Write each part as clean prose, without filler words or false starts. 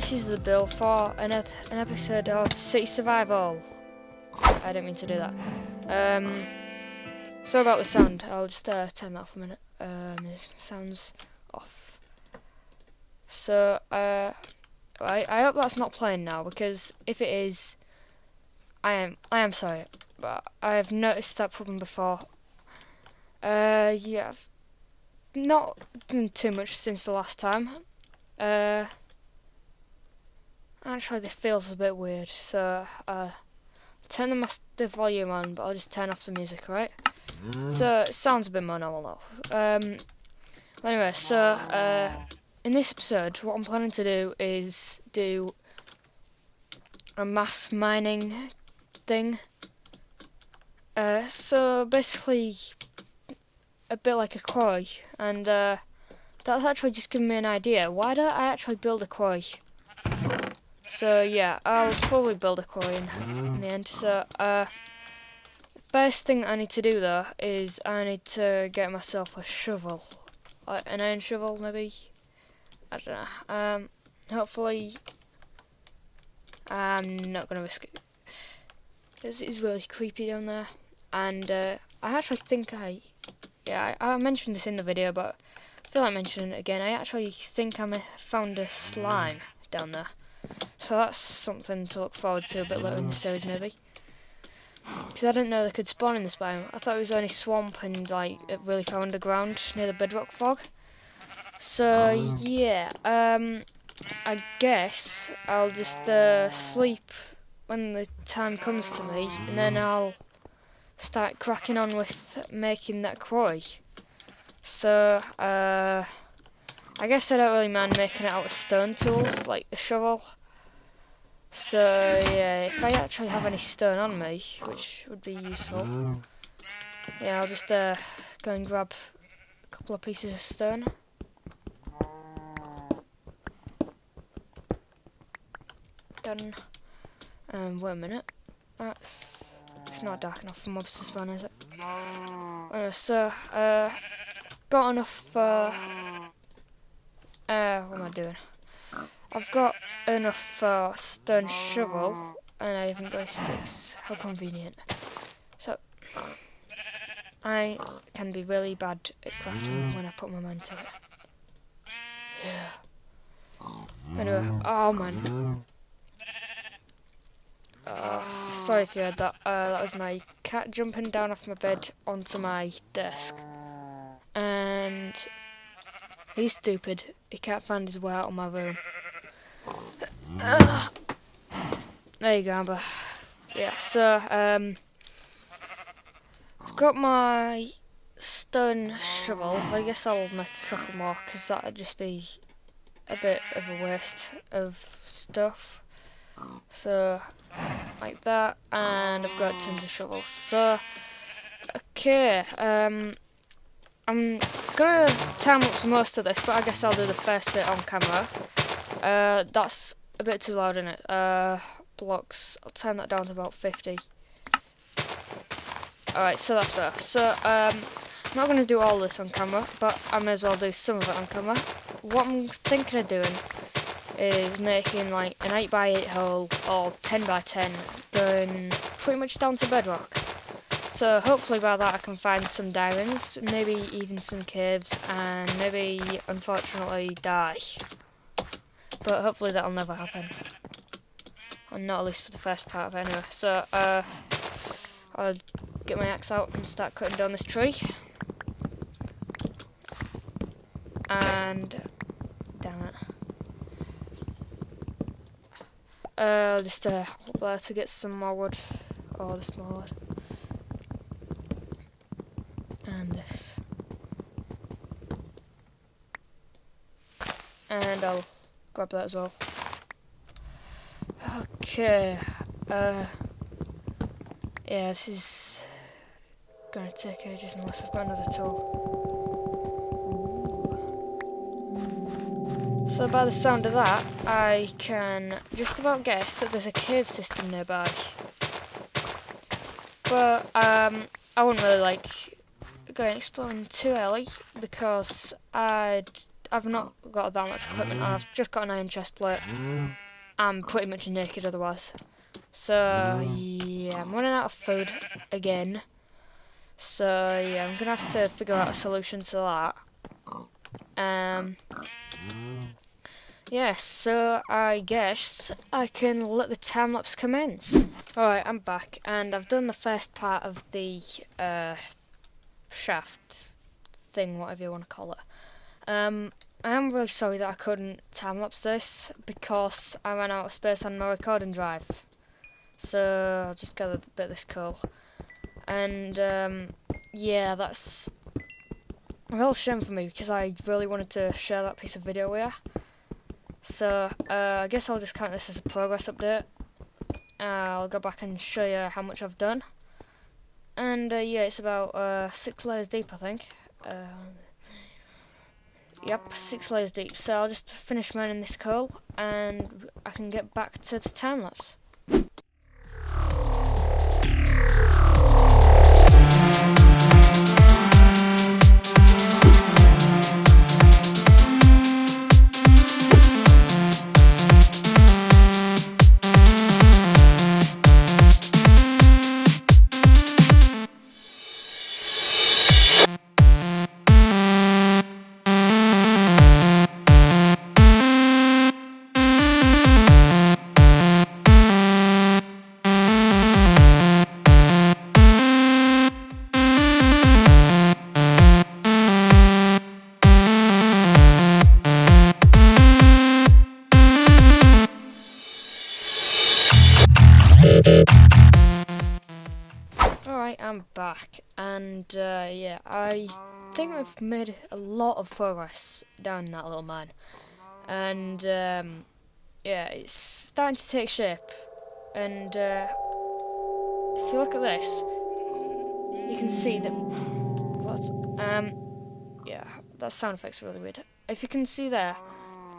this is the bill for an episode of City Survival. I didn't mean to do that. So about the sound, I'll just turn that off a minute. It sounds off. So, I hope that's not playing now, because if it is, I am sorry, but I've noticed that problem before. Yeah, I've not done too much since the last time. Actually, this feels a bit weird, so turn the volume on, but I'll just turn off the music, alright? So it sounds a bit more normal now. Anyway, so in this episode, what I'm planning to do is do a mass mining thing. So basically, a bit like a quarry, and that's actually just given me an idea. Why don't I actually build a quarry? So yeah, I'll probably build a quarry in the end. So first thing I need to do though is I need to get myself a shovel, like an iron shovel maybe. I don't know. Hopefully, I'm not gonna risk it. It's really creepy down there, and I actually think I mentioned this in the video, but I feel like mentioning it again. I actually think I found a slime down there. So that's something to look forward to a bit later in the series, maybe. Because I didn't know they could spawn in this biome. I thought it was only swamp and like really far underground near the bedrock fog. So yeah, I guess I'll just sleep when the time comes to me, and then I'll start cracking on with making that quarry. So I guess I don't really mind making it out of stone tools like the shovel. So yeah, if I actually have any stone on me, which would be useful, yeah, I'll just go and grab a couple of pieces of stone. Done. Wait a minute. It's not dark enough for mobs to spawn, is it? Anyway, so got enough. What am I doing? I've got enough stone shovel, and I haven't got any sticks. How convenient. So, I can be really bad at crafting when I put my mind to it. Yeah. Anyway, oh man. Sorry if you heard that. That was my cat jumping down off my bed onto my desk. And he's stupid. He can't find his way out of my room. There you go, Amber. Yeah, so, I've got my stone shovel. I guess I'll make a couple more, because that'd just be a bit of a waste of stuff. So, like that, and I've got tons of shovels. So, okay, I'm gonna time lapse most of this, but I guess I'll do the first bit on camera. That's a bit too loud, isn't it? Blocks, I'll turn that down to about 50. Alright, so that's better. So, I'm not going to do all this on camera, but I may as well do some of it on camera. What I'm thinking of doing is making like an 8x8 hole or 10x10 going pretty much down to bedrock. So hopefully by that I can find some diamonds, maybe even some caves, and maybe unfortunately die. But hopefully that'll never happen. Or not at least for the first part of it anyway. So I'll get my axe out and start cutting down this tree. And damn it. I'll just hop there to get some more wood. Oh, this more wood. And this. And I'll grab that as well. Okay. Yeah, this is gonna take ages unless I've got another tool. So by the sound of that, I can just about guess that there's a cave system nearby. But I wouldn't really like going exploring too early, because I I've not got that much equipment, and I've just got an iron chest plate. I'm pretty much naked otherwise. So yeah, I'm running out of food again. So yeah, I'm gonna have to figure out a solution to that. Yeah, so I guess I can let the time lapse commence. Alright, I'm back, and I've done the first part of the shaft thing, whatever you want to call it. I am really sorry that I couldn't time lapse this because I ran out of space on my recording drive. So I'll just get a bit of this coal. And yeah, that's a real shame for me because I really wanted to share that piece of video with you. So I guess I'll just count this as a progress update. I'll go back and show you how much I've done. And yeah, it's about 6 layers deep, I think. Yep, 6 layers deep. So I'll just finish mining this coal and I can get back to the time lapse. Alright, I'm back, and yeah, I think I've made a lot of progress down that little mine, and yeah, it's starting to take shape, and if you look at this, you can see that, yeah, that sound effect's really weird. If you can see there,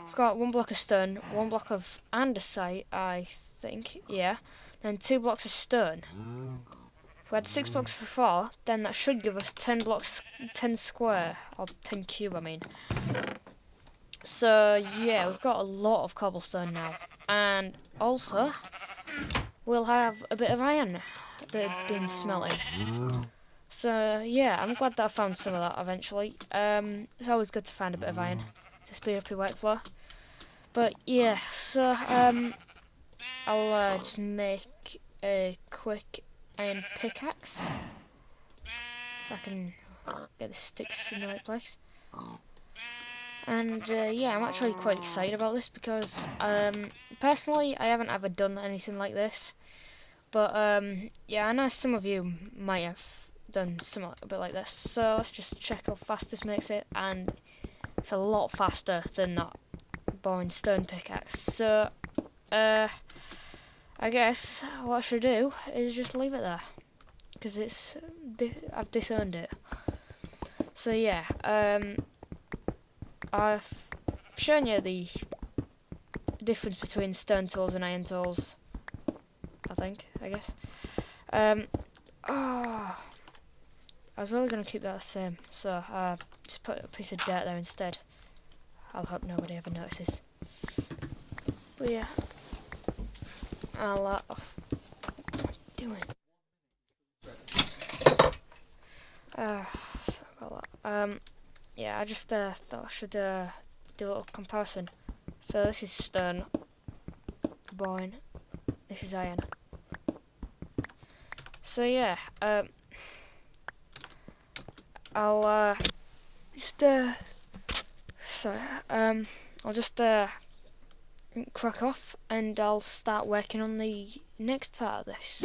it's got 1 block of stone, 1 block of andesite, I think, yeah, then 2 blocks of stone. If we had 6 blocks before, then that should give us 10 blocks, 10 square, or 10 cube, I mean. So, yeah, we've got a lot of cobblestone now. And also, we'll have a bit of iron that had been smelting. So, yeah, I'm glad that I found some of that eventually. It's always good to find a bit of iron to speed up your workflow. But, yeah, so, I'll just make a quick iron pickaxe. If I can get the sticks in the right place. And yeah, I'm actually quite excited about this because personally I haven't ever done anything like this. But yeah, I know some of you might have done something a bit like this. So let's just check how fast this makes it, and it's a lot faster than that boring stone pickaxe. So I guess what I should do is just leave it there, because I've disowned it. So yeah, I've shown you the difference between stone tools and iron tools, I guess. I was really going to keep that the same, so just put a piece of dirt there instead. I'll hope nobody ever notices. But yeah, I'll what am I doing? Sorry about that. Yeah, I just thought I should do a little comparison. So this is stone, boring. This is iron. So yeah, I'll just sorry, I'll just crack off, and I'll start working on the next part of this.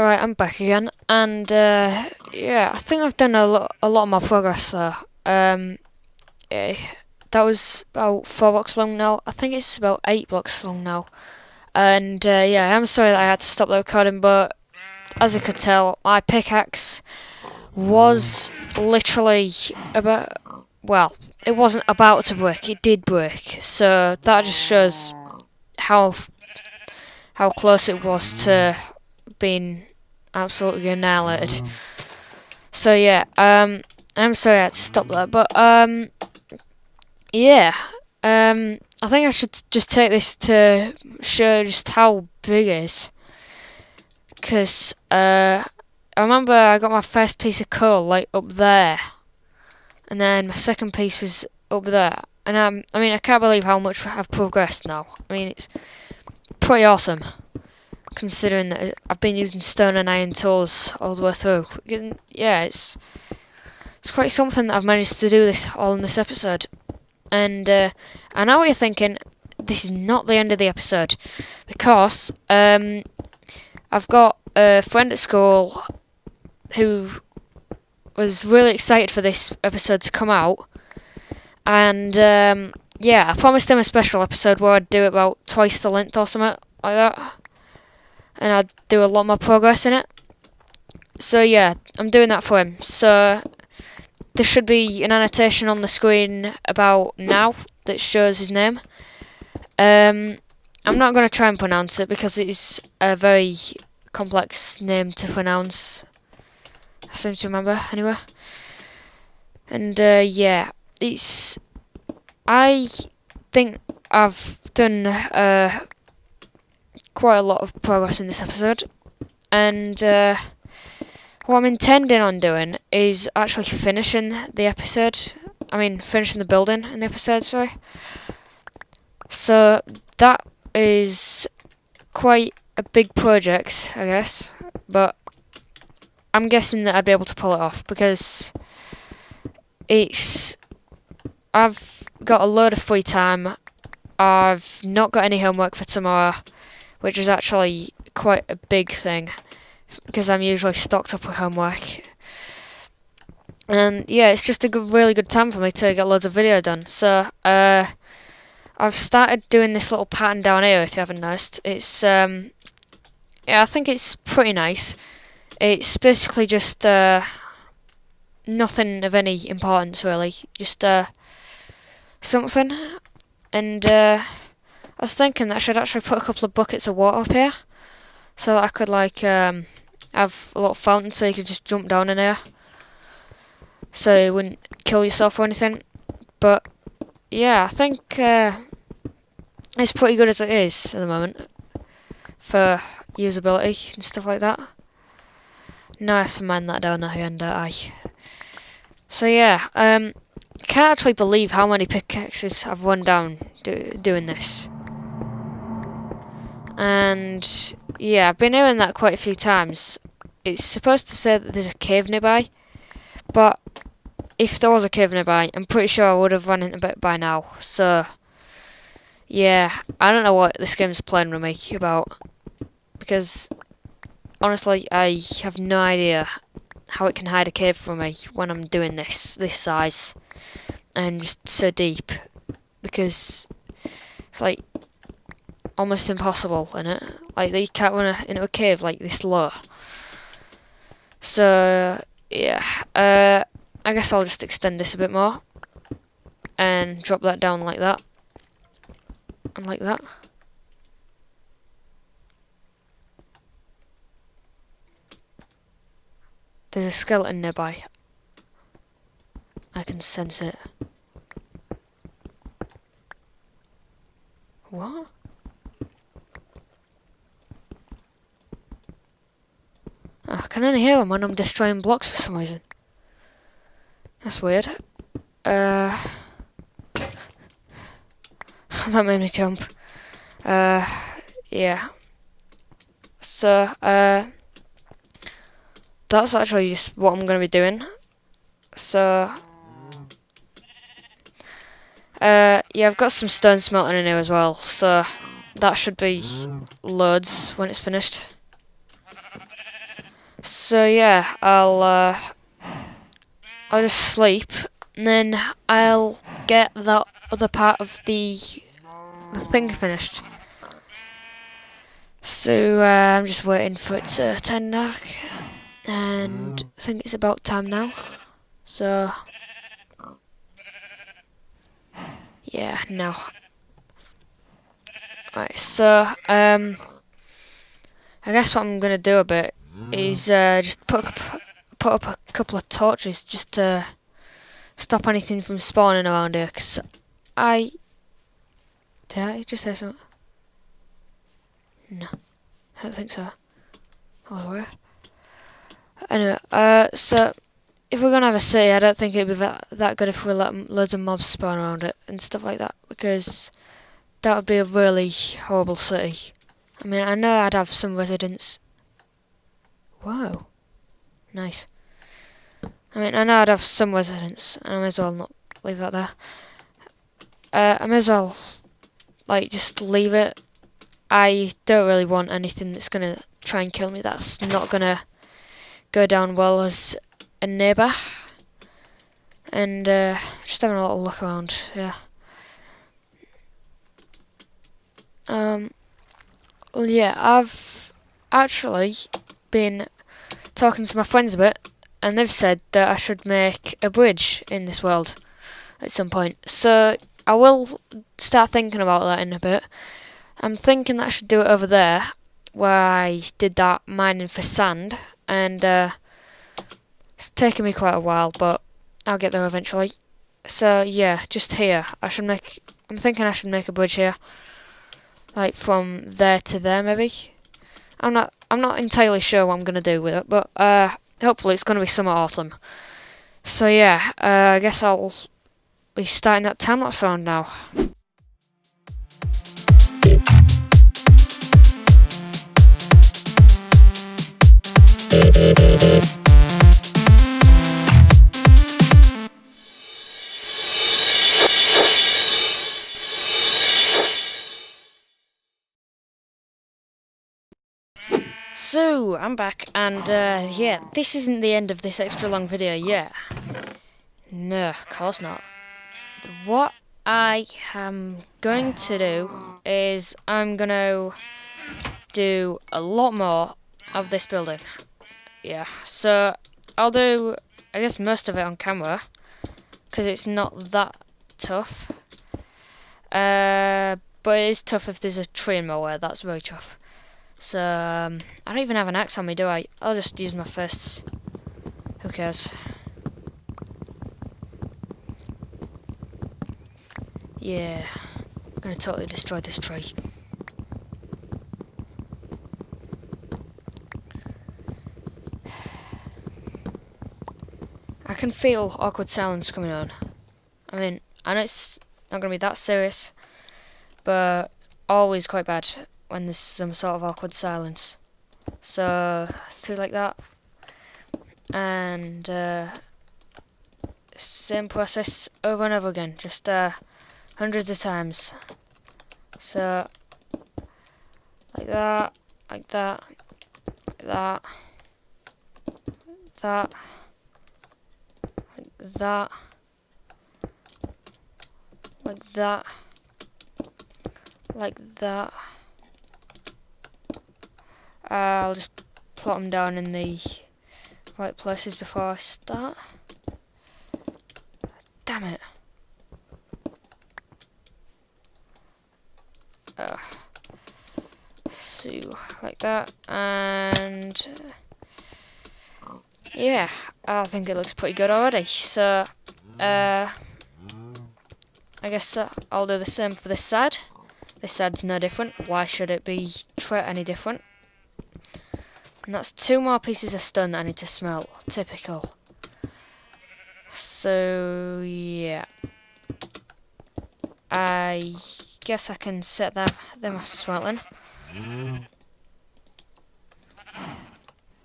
Alright, I'm back again, and yeah, I think I've done a lot of my progress there. Yeah, that was about 4 blocks long now. I think it's about 8 blocks long now. And yeah, I'm sorry that I had to stop the recording, but as you could tell, my pickaxe was literally about, well, it wasn't about to break, it did break. So that just shows how close it was to being absolutely annihilated. So yeah, I'm sorry I had to stop that, but yeah, I think I should just take this to show just how big it is, because I remember I got my first piece of coal like up there, and then my second piece was up there, and I mean I can't believe how much I've progressed now. I mean it's pretty awesome, considering that I've been using stone and iron tools all the way through. Yeah, it's quite something that I've managed to do this all in this episode. And I know what you're thinking, this is not the end of the episode, because I've got a friend at school who was really excited for this episode to come out, and yeah, I promised him a special episode where I'd do it about twice the length or something like that, and I'd do a lot more progress in it. So yeah, I'm doing that for him. So there should be an annotation on the screen about now that shows his name. I'm not going to try and pronounce it because it is a very complex name to pronounce, I seem to remember anyway. And yeah, I think I've done quite a lot of progress in this episode, and what I'm intending on doing is actually finishing the episode. I mean, finishing the building in the episode, sorry. So that is quite a big project, I guess, but I'm guessing that I'd be able to pull it off because I've got a load of free time. I've not got any homework for tomorrow, which is actually quite a big thing, because I'm usually stocked up with homework. And yeah, it's just a really good time for me to get loads of video done. So I've started doing this little pattern down here, if you haven't noticed. It's yeah, I think it's pretty nice. It's basically just nothing of any importance really, just something. And I was thinking that I should actually put a couple of buckets of water up here, so that I could like have a little fountain so you could just jump down in here, so you wouldn't kill yourself or anything. But yeah, I think it's pretty good as it is at the moment for usability and stuff like that. Now I have to mine that down again, don't I? So yeah, I can't actually believe how many pickaxes I've run down doing this. And yeah, I've been hearing that quite a few times. It's supposed to say that there's a cave nearby, but if there was a cave nearby, I'm pretty sure I would have run into it by now. So yeah, I don't know what this game's playing with me about, because honestly, I have no idea how it can hide a cave from me when I'm doing this size and just so deep, because it's like almost impossible, innit? Like you can't run into a cave like this low. So yeah, I guess I'll just extend this a bit more and drop that down like that and like that. There's a skeleton nearby. I can sense it. What? I can only hear him when I'm destroying blocks for some reason. That's weird. That made me jump. Yeah. So, that's actually just what I'm going to be doing. So, yeah, I've got some stone smelting in here as well, so that should be loads when it's finished. So yeah, I'll just sleep, and then I'll get that other part of the thing finished. So I'm just waiting for it to turn dark, and I think it's about time now. So yeah, now. Right, so I guess what I'm gonna do a bit is just put up a couple of torches just to stop anything from spawning around here. Cause did I just say something? No, I don't think so. Oh, where? Anyway, so if we're gonna have a city, I don't think it'd be that good if we let loads of mobs spawn around it and stuff like that, because that would be a really horrible city. I mean, I know I'd have some residents. Whoa, nice. I mean, I know I'd have some residents, and I may as well not leave that there. I may as well, like, just leave it. I don't really want anything that's gonna try and kill me. That's not gonna go down well as a neighbour. And just having a little look around, yeah. Well, yeah, I've actually been talking to my friends a bit, and they've said that I should make a bridge in this world at some point. So I will start thinking about that in a bit. I'm thinking that I should do it over there, where I did that mining for sand, and it's taken me quite a while, but I'll get there eventually. So yeah, just here. I'm thinking I should make a bridge here, like from there to there, maybe. I'm not entirely sure what I'm gonna do with it, but hopefully it's gonna be somewhat awesome. So yeah, I guess I'll be starting that time lapse round now. So, I'm back, and yeah, this isn't the end of this extra long video, yeah. No, of course not. What I am going to do is I'm going to do a lot more of this building. Yeah, so I'll do, I guess, most of it on camera, because it's not that tough. But it is tough if there's a tree in my way, that's very tough. So, I don't even have an axe on me, do I? I'll just use my fists. Who cares? Yeah, I'm gonna totally destroy this tree. I can feel awkward silence coming on. I mean, I know it's not gonna be that serious, but always quite bad when there's some sort of awkward silence. So, through like that, and same process over and over again, just hundreds of times. So, like that, like that, like that, that, like that, like that, like that. I'll just plot them down in the right places before I start. Damn it. So, like that, and yeah, I think it looks pretty good already. So, I guess I'll do the same for this side. This side's no different. Why should it be any different? And that's 2 more pieces of stone that I need to smelt. Typical. So, yeah. I guess I can set them off smelting.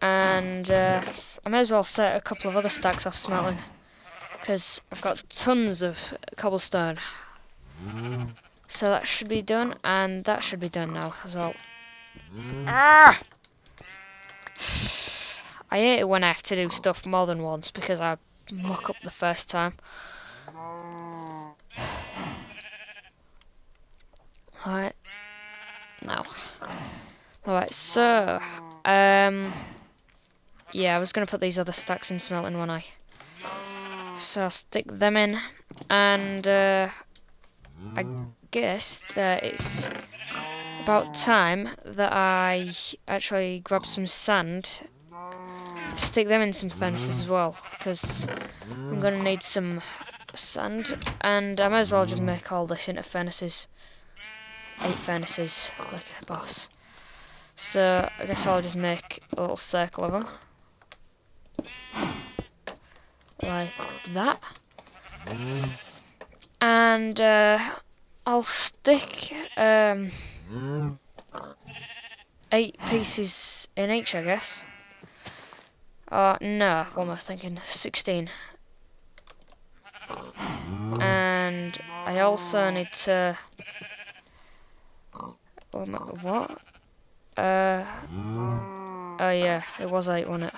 And I may as well set a couple of other stacks off smelting, because I've got tons of cobblestone. So that should be done, and that should be done now as well. Ah! I hate it when I have to do stuff more than once because I muck up the first time. Alright. Now. Alright, so yeah, I was gonna put these other stacks in smelting, wasn't I? So I'll stick them in, and I guess that it's about time that I actually grab some sand, stick them in some furnaces as well, because I'm gonna need some sand, and I might as well just make all this into furnaces. 8 furnaces, like a boss. So I guess I'll just make a little circle of them. Like that. And I'll stick 8 pieces in each, I guess. No, what am I thinking? 16. And I also need to... What? Oh yeah, it was 8, wasn't it?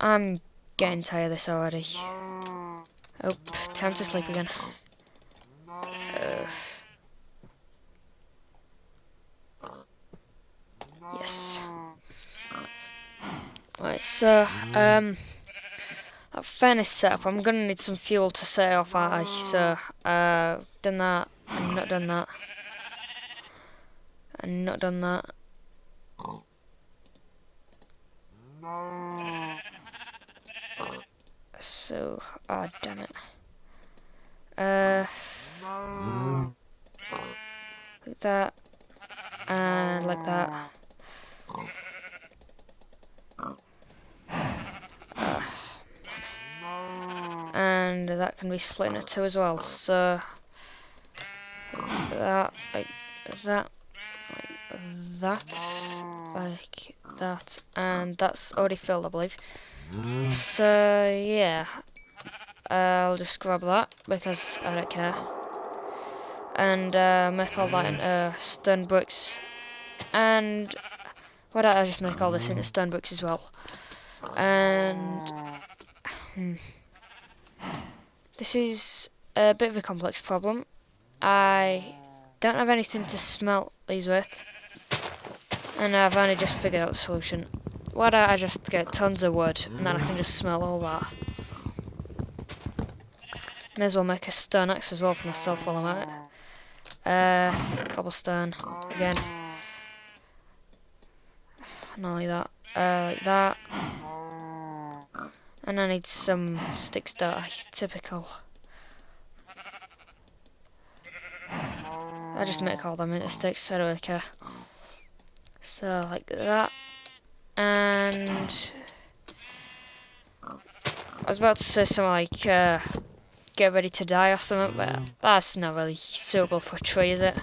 I'm getting tired of this already. Oh, time to sleep again. Yes. Right, so, that furnace setup, I'm gonna need some fuel to set it off, aren't I? So, done that, and not done that. And not done that. So, damn it. Like that. And like that. And that can be split into 2 as well. So, that, like that, like that, and that's already filled, I believe. So, yeah. I'll just grab that, because I don't care. And make all that into stone bricks. And why don't I just make all this into stone bricks as well? And this is a bit of a complex problem. I don't have anything to smelt these with, and I've only just figured out the solution. Why don't I just get tons of wood, and then I can just smelt all that. May as well make a stone axe as well for myself while I'm at it. Cobblestone again. Not like that. Like that. And I need some sticks, don't I? Typical. I just make all them into sticks, I don't really care. So, like that. And I was about to say something like, get ready to die or something, but that's not really suitable for a tree, is it?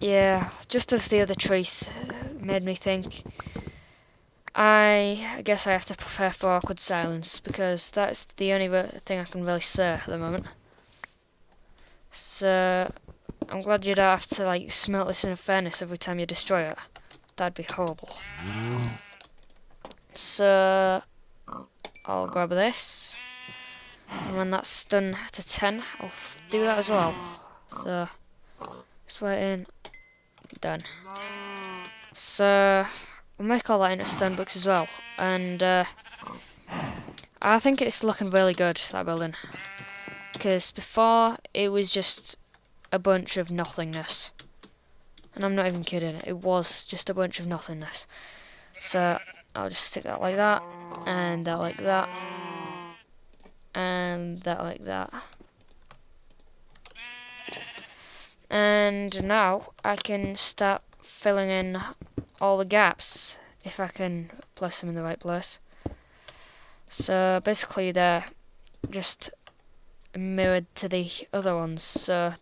Yeah, just as the other trees made me think, I guess I have to prepare for awkward silence, because that's the only thing I can really say at the moment. So, I'm glad you don't have to, like, smelt this in a furnace every time you destroy it. That'd be horrible. So, I'll grab this, and when that's done to 10, I'll do that as well. So, just waiting. Done. So, we'll make all that into stone bricks as well, and I think it's looking really good, that building, because before it was just a bunch of nothingness, and I'm not even kidding, it was just a bunch of nothingness. So I'll just stick that like that, and that like that, and that like that. And now I can start filling in all the gaps, if I can place them in the right place. So basically they're just mirrored to the other ones, so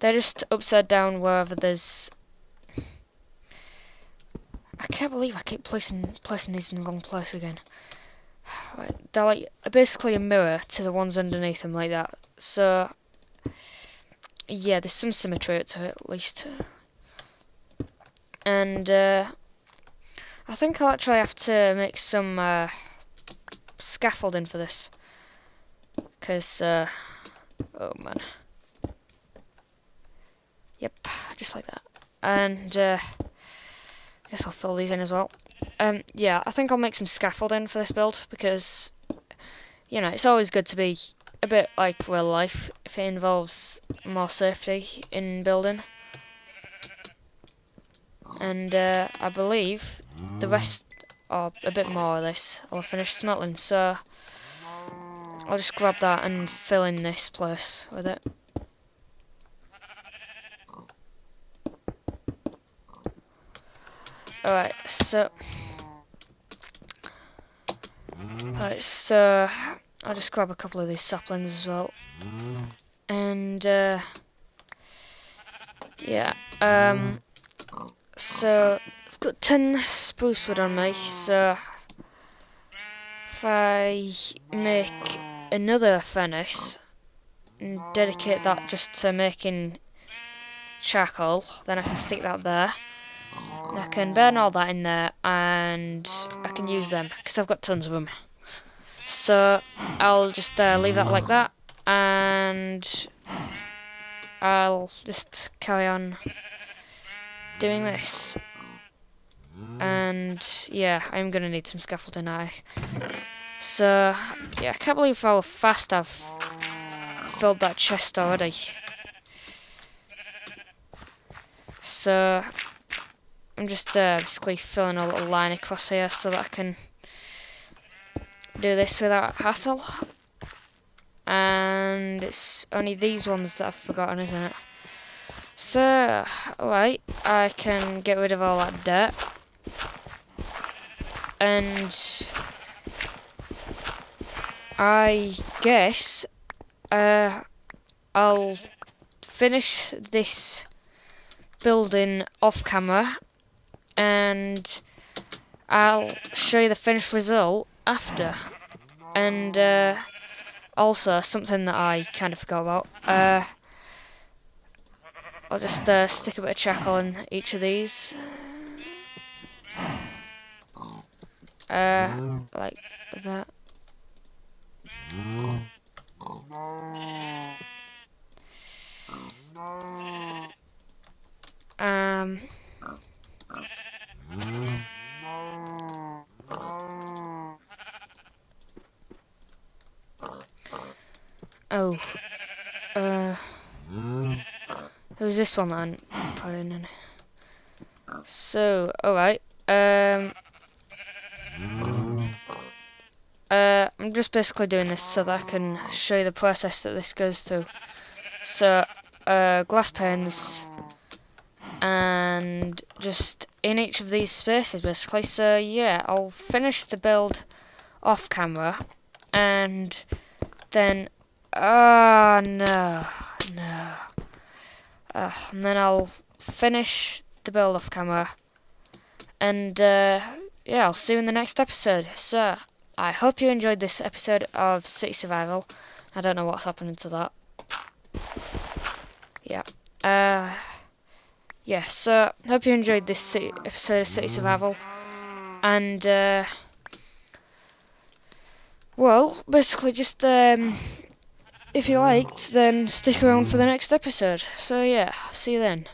they're just upside down wherever there's... I can't believe I keep placing these in the wrong place again. Right, they're like basically a mirror to the ones underneath them, like that. So yeah, there's some symmetry to it at least. And I think I'll actually have to make some scaffolding for this, because oh man, yep, just like that. And guess I'll fill these in as well. Yeah, I think I'll make some scaffolding for this build, because you know, it's always good to be a bit like real life if it involves more safety in building. And I believe the rest, or a bit more of this, I'll finish smelting, so I'll just grab that and fill in this place with it. Alright, so I'll just grab a couple of these saplings as well. And yeah, so I've got 10 spruce wood on me, so if I make another furnace and dedicate that just to making charcoal, then I can stick that there. And I can burn all that in there and I can use them because I've got tons of them. So I'll just leave that like that, and I'll just carry on doing this. And yeah, I'm gonna need some scaffolding now. So yeah, I can't believe how fast I've filled that chest already. So I'm just basically filling a little line across here so that I can do this without hassle. And it's only these ones that I've forgotten, isn't it? So, alright, I can get rid of all that dirt. And I guess I'll finish this building off camera, and I'll show you the finished result after. And also something that I kind of forgot about, I'll just stick a bit of charcoal in each of these, like that. Oh, it was this one that I put in. So, alright, I'm just basically doing this so that I can show you the process that this goes through. So, glass panes, and just in each of these spaces basically. So yeah, I'll finish the build off camera, and then and then I'll finish the build off camera, and yeah, I'll see you in the next episode. So I hope you enjoyed this episode of City Survival. I don't know what's happening to that. Yeah. Yeah, so hope you enjoyed this episode of City Survival. And well, basically just if you liked, then stick around for the next episode. So yeah, see you then.